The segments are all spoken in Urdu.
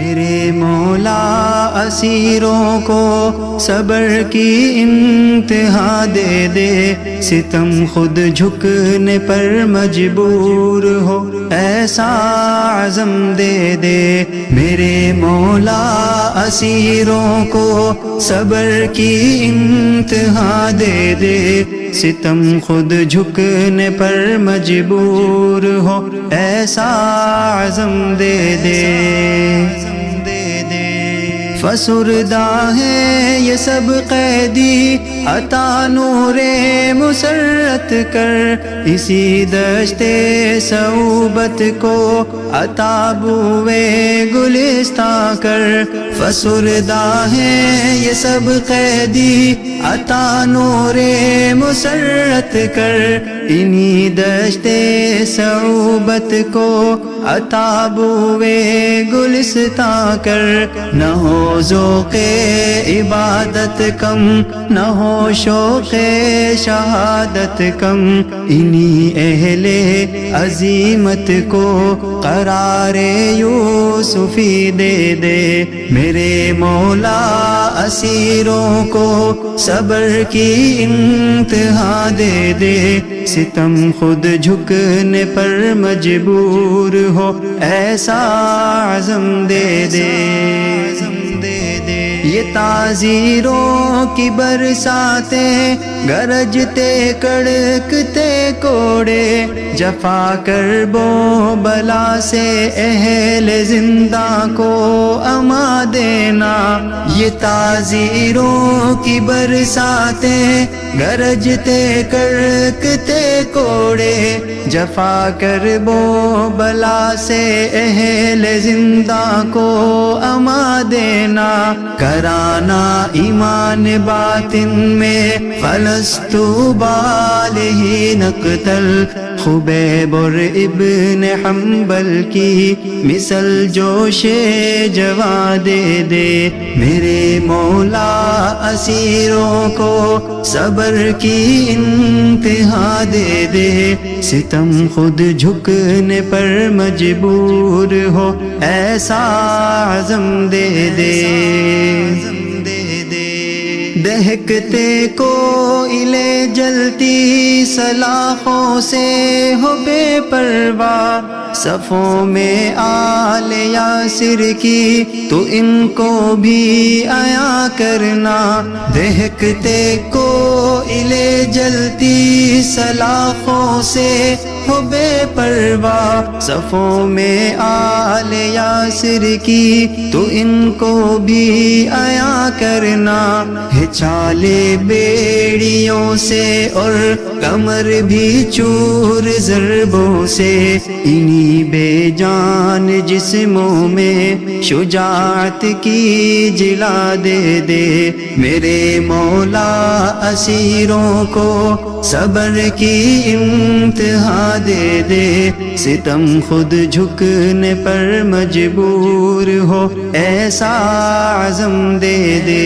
میرے مولا اسیروں کو صبر کی انتہا دے دے، ستم خود جھکنے پر مجبور ہو ایسا عزم دے دے۔ میرے مولا اسیروں کو صبر کی انتہا دے دے، ستم خود جھکنے پر مجبور ہو ایسا عزم دے دے۔ فسردہ ہے یہ سب قیدی عطا نور مسرت کر، اسی دشت صعوبت کو عطا بوئے گلستاں کر۔ فسردہ ہے یہ سب قیدی عطا نور مسرت کر، انہی دشت صعوبت کو عطا بوئے گلستاں کر۔ نہ ہو ذوق عبادت کم، نہ ہو شوق شہادت کم، انہی اہل عزیمت کو قرار یوسفی دے دے۔ میرے مولا اسیروں کو صبر کی انتہا دے دے، ستم خود جھکنے پر مجبور ہو ایسا عزم دے دے۔ یہ تعزیروں کی برساتیں گرجتے کڑکتے کوڑے، جفا کرب و بلا سے اہل زندہ کو اما دینا۔ یہ تعزیروں کی برساتیں گرجتے کڑکتے کوڑے، جفا کرب و بلا سے اہل زندہ کو اما دینا۔ کرانا ایمان باطن میں فلست بالہ نقتل، خبیب اور ابن حنبل کی مثل جوش جواں دے دے۔ میرے مولا اسیروں کو صبر کی انتہا دے دے، ستم خود جھکنے پر مجبور ہو ایسا عزم دے دے۔ دہکتے کوئلے جلتی سلاخوں سے ہو بے پرواہ، صفوں میں آل یاسر کی تو ان کو بھی عیاں کرنا۔ دہکتے کوئلے جلتی سلاخوں سے ہو بے پرواہ، صفوں میں آل یاسر کی تو ان کو بھی عیاں کرنا۔ چالے بیڑیوں سے اور کمر بھی چور ضربوں سے، انہی بے جان جسموں میں شجاعت کی جلا دے دے۔ میرے مولا اسیروں کو صبر کی انتہا دے دے، ستم خود جھکنے پر مجبور ہو ایسا عزم دے دے۔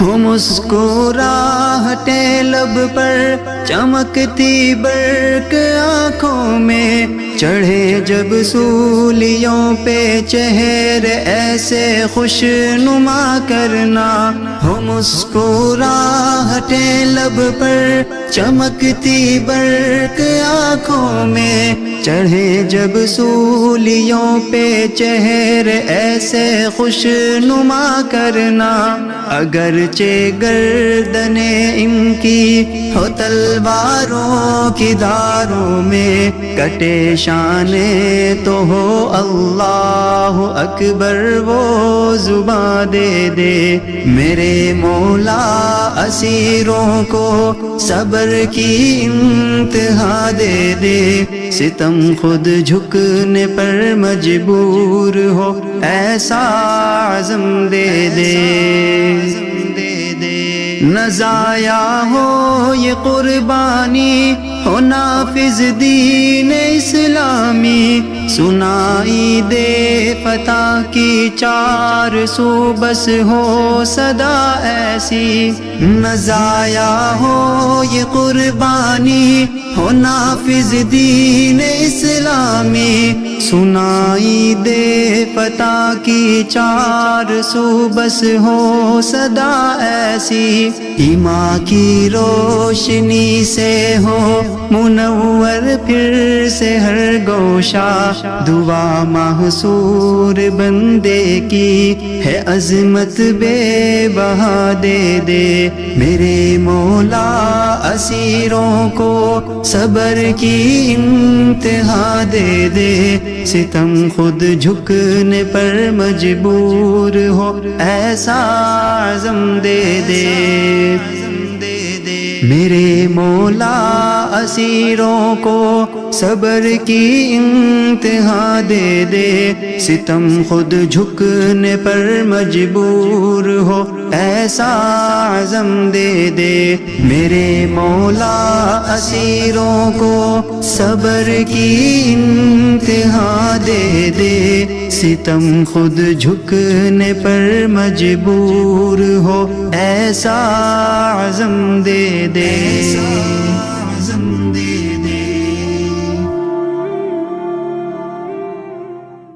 ہو مسکراہٹے لب پر چمکتی برق آنکھوں میں، چڑھے جب سولیوں پہ چہرے ایسے خوش نما کرنا۔ ہو مسکراہٹے لب پر چمکتی برق آنکھوں میں، چڑھے جب سولیوں پہ چہرے ایسے خوش نما کرنا۔ اگرچہ گردنیں ان کی ہو تلواروں کی دھاروں میں، کٹے شانے تو ہو اللہ اکبر وہ زباں دے دے۔ میرے مولا اسیروں کو صبر کی انتہا دے دے، ستم خود جھکنے پر مجبور ہو ایسا عزم دے دے۔ نہ ضائع ہو یہ قربانی، ہو نافذ دین اسلامی، سنائی دے فتح کی چار سو بس ہو صدا ایسی۔ نہ ضائع ہو یہ قربانی، ہو نافذ دین اسلامی، سنائی دے فتح کی چار سو بس ہو صدا ایسی، ایمان کی روشنی سے ہو منور پھر سے ہر گوشہ، دعا محصور بندے کی ہے عظمت بے بہا دے دے میرے مولا، اسیروں کو صبر کی انتہا دے دے، ستم خود جھکنے پر مجبور ہو ایسا عزم دے دے میرے مولا، اسیروں کو صبر کی انتہا دے دے، ستم خود جھکنے پر مجبور ہو ایسا عزم دے دے میرے مولا، اسیروں کو صبر کی انتہا دے دے، ستم خود جھکنے پر مجبور ہو ایسا عزم دے دے۔